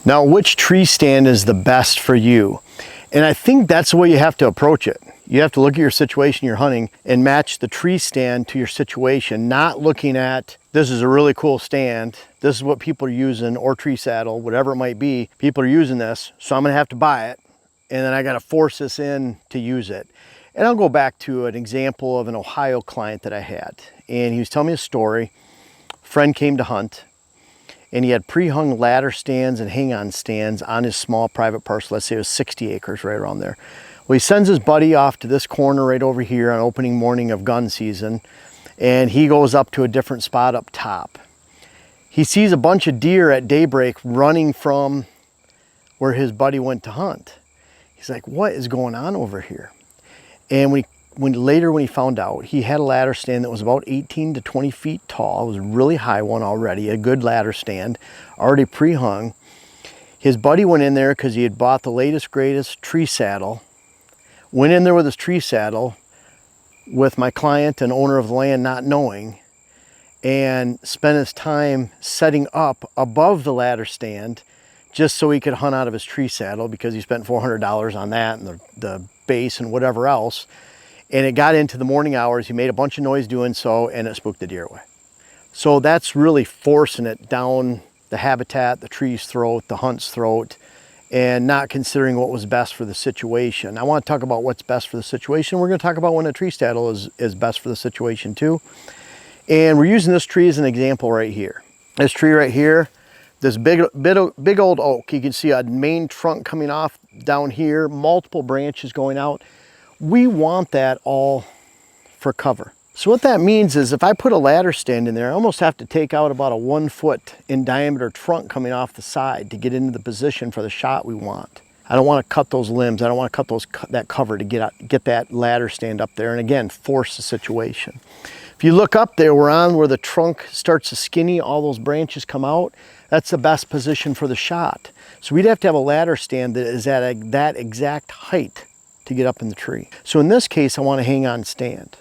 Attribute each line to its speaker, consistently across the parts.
Speaker 1: Now, which tree stand is the best for you? And I think that's the way you have to approach it. You have to look at your situation you're hunting and match the tree stand to your situation, not looking at, this is a really cool stand, this is what people are using, or tree saddle, whatever it might be. People are using this, so I'm gonna have to buy it, and then I gotta force this in to use it. And I'll go back to an example of an Ohio client that I had. And he was telling me a story. A friend came to hunt, and he had pre-hung ladder stands and hang-on stands on his small private parcel. Let's say it was 60 acres, right around there. Well, he sends his buddy off to this corner right over here on opening morning of gun season, and he goes up to a different spot up top. He sees a bunch of deer at daybreak running from where his buddy went to hunt. He's like, what is going on over here? And later when he found out, he had a ladder stand that was about 18 to 20 feet tall. It was a really high one already, a good ladder stand, already pre-hung. His buddy went in there because he had bought the latest, greatest tree saddle, went in there with his tree saddle with my client and owner of the land not knowing, and spent his time setting up above the ladder stand just so he could hunt out of his tree saddle, because he spent $400 on that and the base and whatever else. And it got into the morning hours. He made a bunch of noise doing so, and it spooked the deer away. So that's really forcing it down the habitat, the tree's throat, the hunt's throat, and not considering what was best for the situation. I want to talk about what's best for the situation. We're going to talk about when a tree saddle is best for the situation too. And we're using this tree as an example right here. This tree right here, this big old oak. You can see a main trunk coming off down here, multiple branches going out. We want that all for cover. So what that means is if I put a ladder stand in there, I almost have to take out about a 1 foot in diameter trunk coming off the side to get into the position for the shot we want. I don't want to cut those limbs. I don't want to cut that cover to get that ladder stand up there, and again, force the situation. If you look up there, we're on where the trunk starts to skinny, all those branches come out. That's the best position for the shot. So we'd have to have a ladder stand that is at that exact height to get up in the tree. So in this case, I want a hang-on stand.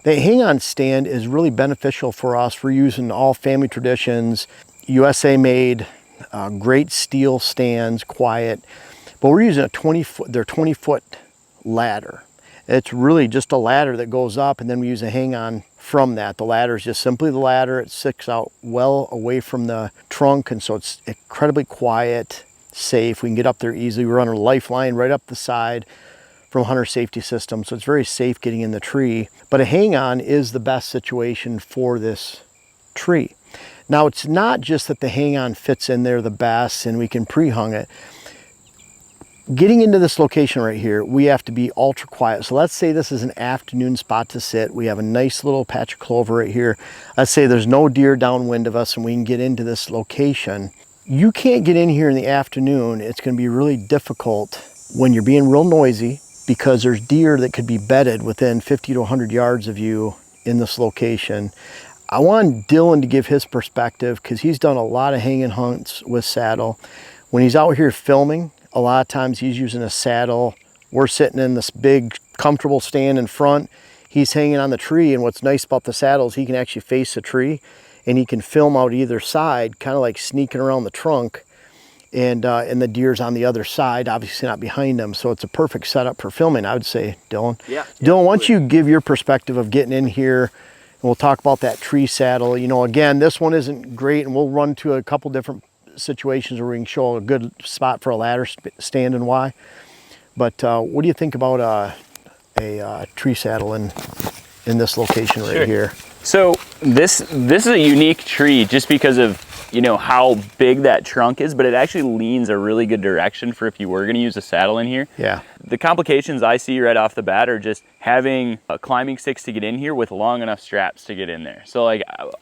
Speaker 1: The hang-on stand is really beneficial for us. We're using all family traditions, USA made, great steel stands, quiet, but we're using they're 20-foot ladder. It's really just a ladder that goes up, and then we use a hang-on from that. The ladder is just simply the ladder. It sticks out well away from the trunk, and so it's incredibly quiet, safe. We can get up there easily. We run a lifeline right up the side from Hunter Safety System, so it's very safe getting in the tree. But a hang-on is the best situation for this tree. Now, it's not just that the hang-on fits in there the best and we can pre-hung it. Getting into this location right here, we have to be ultra quiet. So let's say this is an afternoon spot to sit. We have a nice little patch of clover right here. Let's say there's no deer downwind of us and we can get into this location. You can't get in here in the afternoon. It's going to be really difficult when you're being real noisy, because there's deer that could be bedded within 50 to 100 yards of you in this location. I want Dylan to give his perspective, because he's done a lot of hanging hunts with saddle. When he's out here filming, a lot of times he's using a saddle. We're sitting in this big, comfortable stand in front. He's hanging on the tree, and what's nice about the saddle is he can actually face the tree, and he can film out either side, kind of like sneaking around the trunk. And the deer's on the other side, obviously not behind them. So it's a perfect setup for filming, I would say, Dylan.
Speaker 2: Yeah.
Speaker 1: Dylan, why don't you give your perspective of getting in here, and we'll talk about that tree saddle. You know, again, this one isn't great, and we'll run to a couple different situations where we can show a good spot for a ladder stand and why. But what do you think about a tree saddle in this location right here?
Speaker 2: So this is a unique tree just because of, you know, how big that trunk is, but it actually leans a really good direction for if you were going to use a saddle in here.
Speaker 1: Yeah.
Speaker 2: The complications I see right off the bat are just having climbing sticks to get in here with long enough straps to get in there. So like,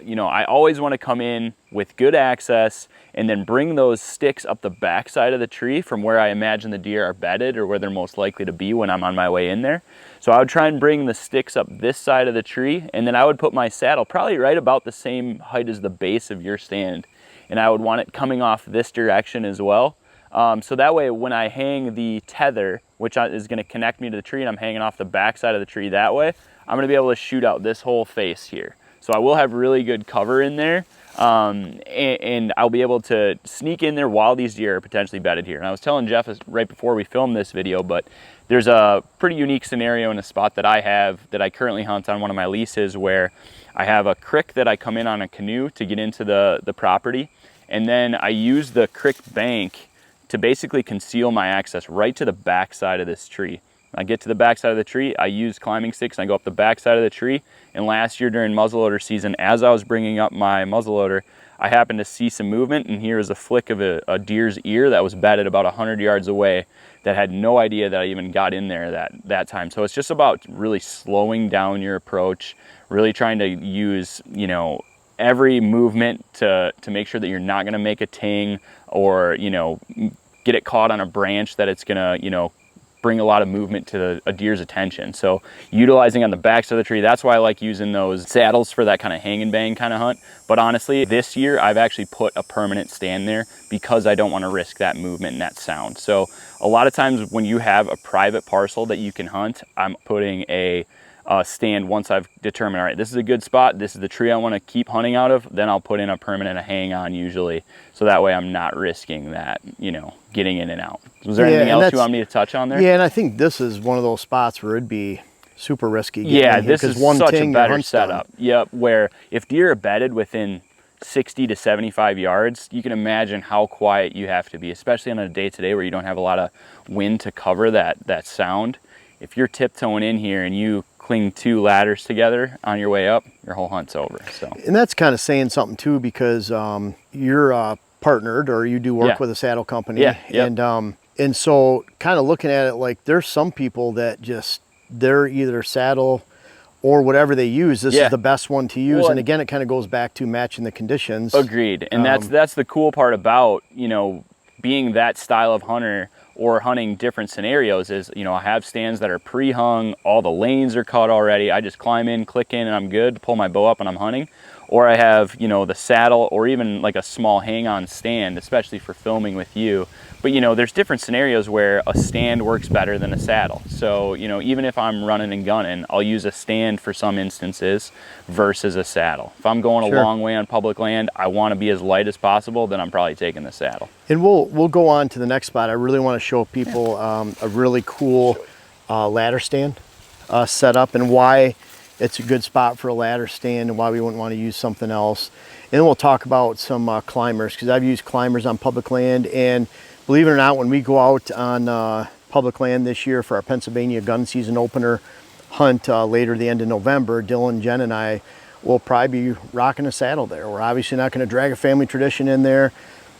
Speaker 2: you know, I always want to come in with good access and then bring those sticks up the back side of the tree from where I imagine the deer are bedded or where they're most likely to be when I'm on my way in there. So I would try and bring the sticks up this side of the tree, and then I would put my saddle probably right about the same height as the base of your stand. And I would want it coming off this direction as well. So that way when I hang the tether, which is going to connect me to the tree, and I'm hanging off the back side of the tree that way, I'm going to be able to shoot out this whole face here. So I will have really good cover in there. and I'll be able to sneak in there while these deer are potentially bedded here. And I was telling Jeff right before we filmed this video, but there's a pretty unique scenario in a spot that I have that I currently hunt on one of my leases, where I have a creek that I come in on a canoe to get into the property, and then I use the creek bank to basically conceal my access right to the back side of this tree. I get to the back side of the tree, I use climbing sticks, and I go up the back side of the tree. And last year during muzzleloader season, as I was bringing up my muzzleloader, I happened to see some movement, and here is a flick of a deer's ear that was bedded about 100 yards away that had no idea that I even got in there that time. So it's just about really slowing down your approach, really trying to use, you know, every movement to make sure that you're not gonna make a ting or, you know, get it caught on a branch that it's gonna, you know, bring a lot of movement to a deer's attention. So utilizing on the backs of the tree, that's why I like using those saddles for that kind of hang and bang kind of hunt. But honestly, this year I've actually put a permanent stand there because I don't want to risk that movement and that sound. So a lot of times when you have a private parcel that you can hunt, I'm putting a stand once I've determined, all right, this is a good spot, this is the tree I want to keep hunting out of, then I'll put in a permanent hang on usually, so that way I'm not risking that, you know, getting in and out. Was there anything else you want me to touch on there?
Speaker 1: Yeah, and I think this is one of those spots where it'd be super risky.
Speaker 2: Yeah, this is such a better setup. Yep, where if deer are bedded within 60 to 75 yards, you can imagine how quiet you have to be, especially on a day today where you don't have a lot of wind to cover that sound. If you're tiptoeing in here and you cling 2 ladders together on your way up, your whole hunt's over. So,
Speaker 1: and that's kind of saying something too, because you're partnered, or you do work with a saddle company.
Speaker 2: Yeah. Yep.
Speaker 1: And so kind of looking at it, like there's some people that just, they're either saddle or whatever they use, this is the best one to use. Well, and again, it kind of goes back to matching the conditions.
Speaker 2: Agreed. And that's the cool part about, you know, being that style of hunter or hunting different scenarios is, you know, I have stands that are pre-hung, all the lanes are cut already. I just climb in, click in, and I'm good, pull my bow up and I'm hunting. Or I have, you know, the saddle, or even like a small hang-on stand, especially for filming with you. But, you know, there's different scenarios where a stand works better than a saddle. So, you know, even if I'm running and gunning, I'll use a stand for some instances versus a saddle. If I'm going a long way on public land, I want to be as light as possible, then I'm probably taking the saddle.
Speaker 1: And we'll go on to the next spot. I really want to show people a really cool ladder stand setup, and why it's a good spot for a ladder stand and why we wouldn't want to use something else. And then we'll talk about some climbers, because I've used climbers on public land, and believe it or not, when we go out on public land this year for our Pennsylvania gun season opener hunt later the end of November, Dylan, Jen, and I will probably be rocking a saddle there. We're obviously not going to drag a family tradition in there.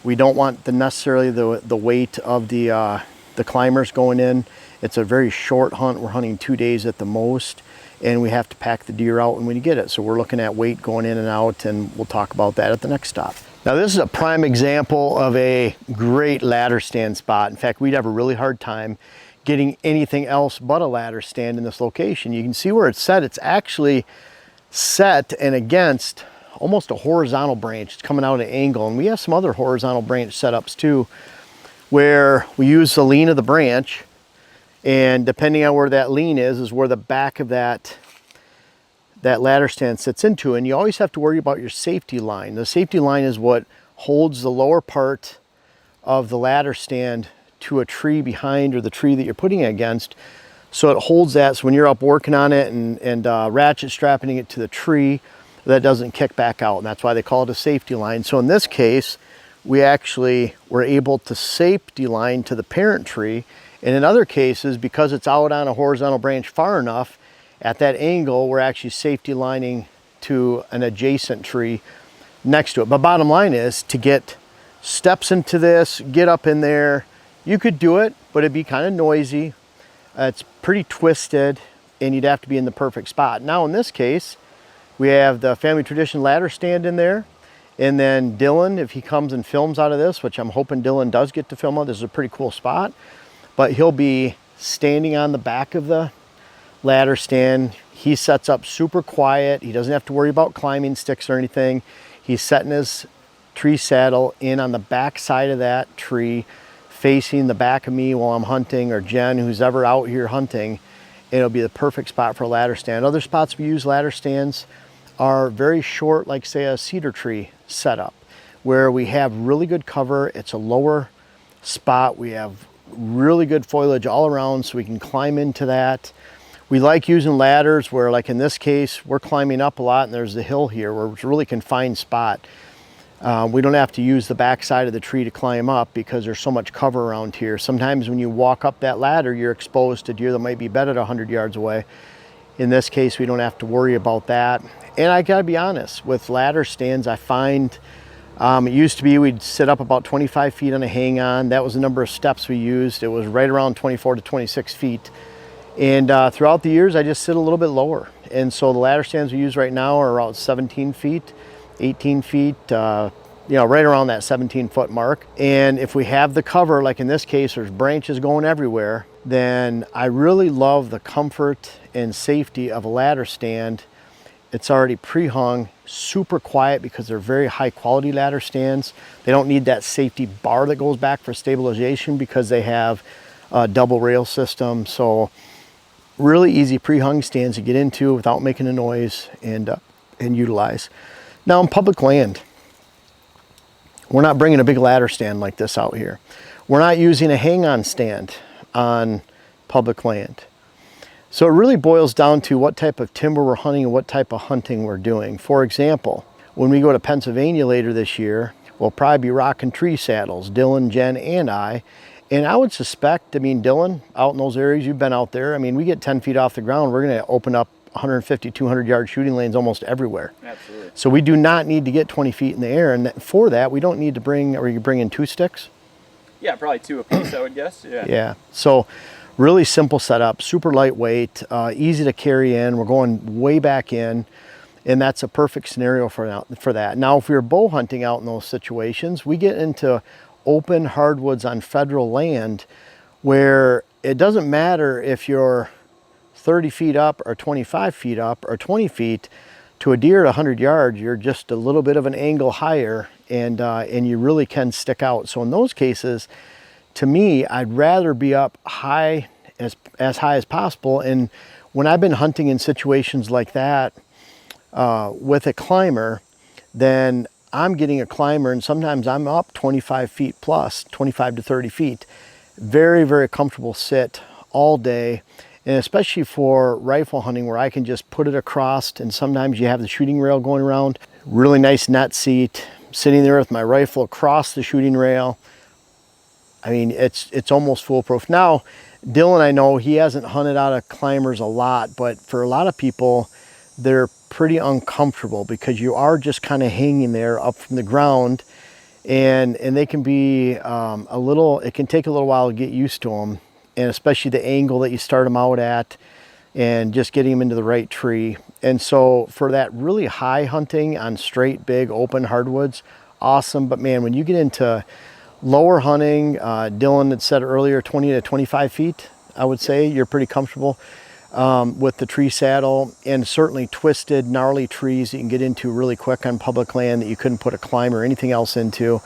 Speaker 1: We don't want necessarily the weight of the climbers going in. It's a very short hunt. We're hunting 2 days at the most, and we have to pack the deer out when you get it. So we're looking at weight going in and out, and we'll talk about that at the next stop. Now this is a prime example of a great ladder stand spot. In fact, we'd have a really hard time getting anything else but a ladder stand in this location. You can see where it's set. It's actually set and against almost a horizontal branch. It's coming out at an angle, and we have some other horizontal branch setups too, where we use the lean of the branch, and depending on where that lean is where the back of that ladder stand sits into. And you always have to worry about your safety line. The safety line is what holds the lower part of the ladder stand to a tree behind, or the tree that you're putting it against. So it holds that, so when you're up working on it and ratchet strapping it to the tree, that doesn't kick back out, and that's why they call it a safety line. So in this case, we actually were able to safety line to the parent tree, and in other cases, because it's out on a horizontal branch far enough, at that angle, we're actually safety lining to an adjacent tree next to it. But bottom line is, to get steps into this, get up in there, you could do it, but it'd be kind of noisy. It's pretty twisted, and you'd have to be in the perfect spot. Now in this case, we have the family tradition ladder stand in there, and then Dylan, if he comes and films out of this, which I'm hoping Dylan does get to film out, this is a pretty cool spot, but he'll be standing on the back of the ladder stand. He sets up super quiet. He doesn't have to worry about climbing sticks or anything. He's setting his tree saddle in on the back side of that tree, facing the back of me while I'm hunting, or Jen, who's ever out here hunting. It'll be the perfect spot for a ladder stand. Other spots we use ladder stands are very short, like say a cedar tree setup, where we have really good cover. It's a lower spot. We have really good foliage all around, so we can climb into that. We like using ladders where, like in this case, we're climbing up a lot and there's the hill here where it's a really confined spot. We don't have to use the back side of the tree to climb up because there's so much cover around here. Sometimes when you walk up that ladder, you're exposed to deer that might be bedded 100 yards away. In this case, we don't have to worry about that. And I gotta be honest, with ladder stands, I find it used to be we'd sit up about 25 feet on a hang-on. That was the number of steps we used. It was right around 24 to 26 feet. And throughout the years, I just sit a little bit lower. And so the ladder stands we use right now are around 17 feet, 18 feet, you know, right around that 17-foot mark. And if we have the cover, like in this case, there's branches going everywhere, then I really love the comfort and safety of a ladder stand. It's already pre-hung, super quiet because they're very high quality ladder stands. They don't need that safety bar that goes back for stabilization because they have a double rail system. So really easy pre-hung stands to get into without making a noise and utilize. Now in public land, we're not bringing a big ladder stand like this out here. We're not using a hang-on stand on public land. So it really boils down to what type of timber we're hunting and what type of hunting we're doing. For example, when we go to Pennsylvania later this year, we'll probably be rocking tree saddles, Dylan, Jen, and I. And I would suspect, I mean, Dylan, out in those areas, you've been out there, I mean, we get 10 feet off the ground, we're gonna open up 150, 200 yard shooting lanes almost everywhere.
Speaker 2: Absolutely.
Speaker 1: So we do not need to get 20 feet in the air. And for that, we don't need to bring, are you bringing 2 sticks?
Speaker 2: Yeah, probably 2 apiece, I would guess. Yeah.
Speaker 1: Yeah. So really simple setup, super lightweight, easy to carry in. We're going way back in, and that's a perfect scenario for that. Now, if we were bow hunting out in those situations, we get into open hardwoods on federal land where it doesn't matter if you're 30 feet up or 25 feet up or 20 feet. To a deer at 100 yards, you're just a little bit of an angle higher, and you really can stick out. So in those cases, to me, I'd rather be up high, as high as possible. And when I've been hunting in situations like that with a climber, then I'm getting a climber, and sometimes I'm up 25 feet plus, 25 to 30 feet. Very, very comfortable sit all day. And especially for rifle hunting where I can just put it across, and sometimes you have the shooting rail going around. Really nice net seat, sitting there with my rifle across the shooting rail. I mean, it's almost foolproof. Now, Dylan, I know he hasn't hunted out of climbers a lot, but for a lot of people, they're pretty uncomfortable because you are just kind of hanging there up from the ground, and they can be it can take a little while to get used to them. And especially the angle that you start them out at and just getting them into the right tree. And so for that really high hunting on straight, big, open hardwoods, awesome. But man, when you get into lower hunting, Dylan had said earlier, 20 to 25 feet, I would say, you're pretty comfortable with the tree saddle, and certainly twisted, gnarly trees that you can get into really quick on public land that you couldn't put a climber or anything else into.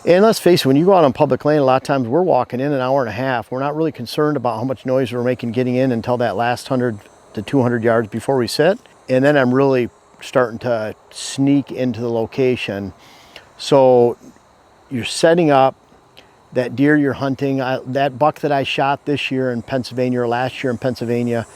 Speaker 1: And let's face it, when you go out on public land, a lot of times we're walking in an hour and a half. We're not really concerned about how much noise we're making getting in until that last 100 to 200 yards before we sit. And then I'm really starting to sneak into the location. So you're setting up that deer you're hunting. That buck that I shot this year in Pennsylvania, or last year in Pennsylvania,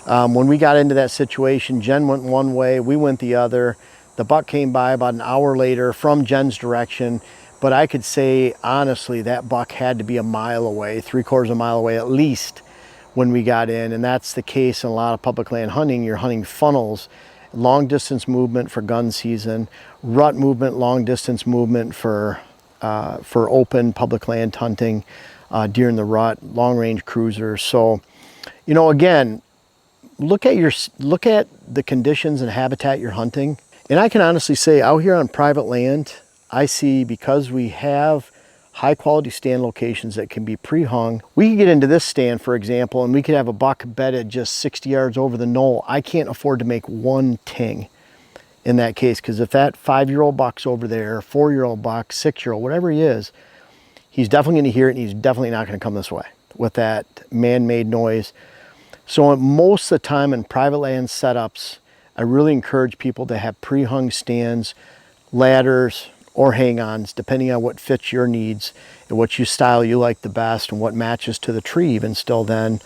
Speaker 1: when we got into that situation, Jen went one way, we went the other. The buck came by about an hour later from Jen's direction. But I could say, honestly, that buck had to be a mile away, 3/4 of a mile away at least when we got in. And that's the case in a lot of public land hunting. You're hunting funnels, long distance movement for gun season, rut movement, long distance movement for open public land hunting, deer in the rut, long range cruisers. So, you know, again, look at the conditions and habitat you're hunting. And I can honestly say out here on private land, I see, because we have high quality stand locations that can be pre-hung, we could get into this stand, for example, and we could have a buck bedded just 60 yards over the knoll. I can't afford to make one ting in that case, because if that 5-year-old buck's over there, 4-year-old buck, 6-year-old, whatever he is, he's definitely going to hear it, and he's definitely not going to come this way with that man-made noise. So most of the time in private land setups, I really encourage people to have pre-hung stands, ladders, or hang-ons, depending on what fits your needs and what style you like the best and what matches to the tree even still then.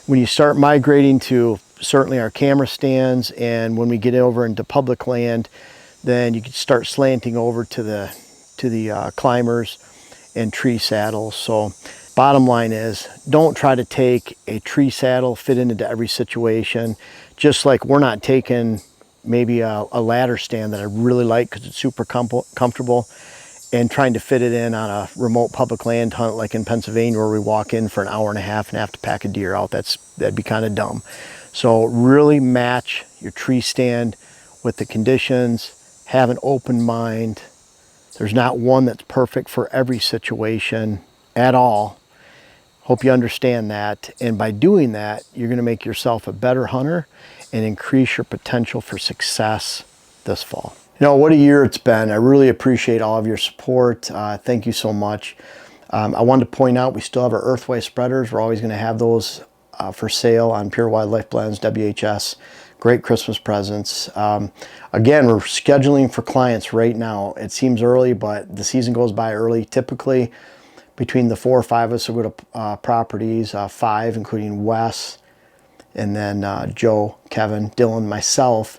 Speaker 1: When you start migrating to certainly our camera stands, and when we get over into public land, then you can start slanting over to the climbers and tree saddles. So bottom line is, don't try to take a tree saddle, fit into every situation. Just like we're not taking maybe a ladder stand that I really like because it's super comfortable, and trying to fit it in on a remote public land hunt like in Pennsylvania, where we walk in for an hour and a half and have to pack a deer out. That'd be kind of dumb. So really match your tree stand with the conditions. Have an open mind. There's not one that's perfect for every situation at all. Hope you understand that. And by doing that, you're going to make yourself a better hunter and increase your potential for success this fall. You know, what a year it's been. I really appreciate all of your support. Thank you so much. I wanted to point out we still have our Earthway spreaders. We're always going to have those for sale on Pure Wildlife Blends, WHS. Great Christmas presents. Again, we're scheduling for clients right now. It seems early, but the season goes by early. Typically, between the 4 or 5 of us will go to properties, 5, including Wes, and then Joe, Kevin, Dylan, myself.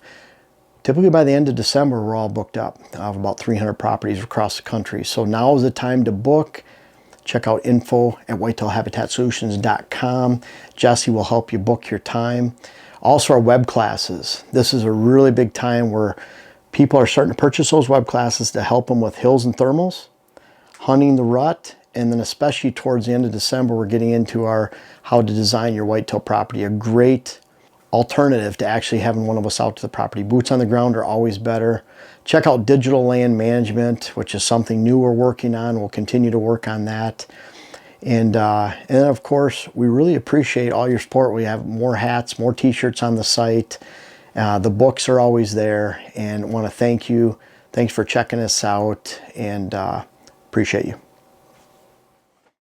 Speaker 1: Typically by the end of December, we're all booked up. I have about 300 properties across the country. So now is the time to book. Check out info at whitetailhabitatsolutions.com. Jesse will help you book your time. Also, our web classes. This is a really big time where people are starting to purchase those web classes to help them with hills and thermals, hunting the rut, and then especially towards the end of December, we're getting into our how to design your whitetail property. A great alternative to actually having one of us out to the property. Boots on the ground are always better. Check out digital land management, which is something new we're working on. We'll continue to work on that. And of course, we really appreciate all your support. We have more hats, more t-shirts on the site. The books are always there, and want to thank you. Thanks for checking us out, and appreciate you.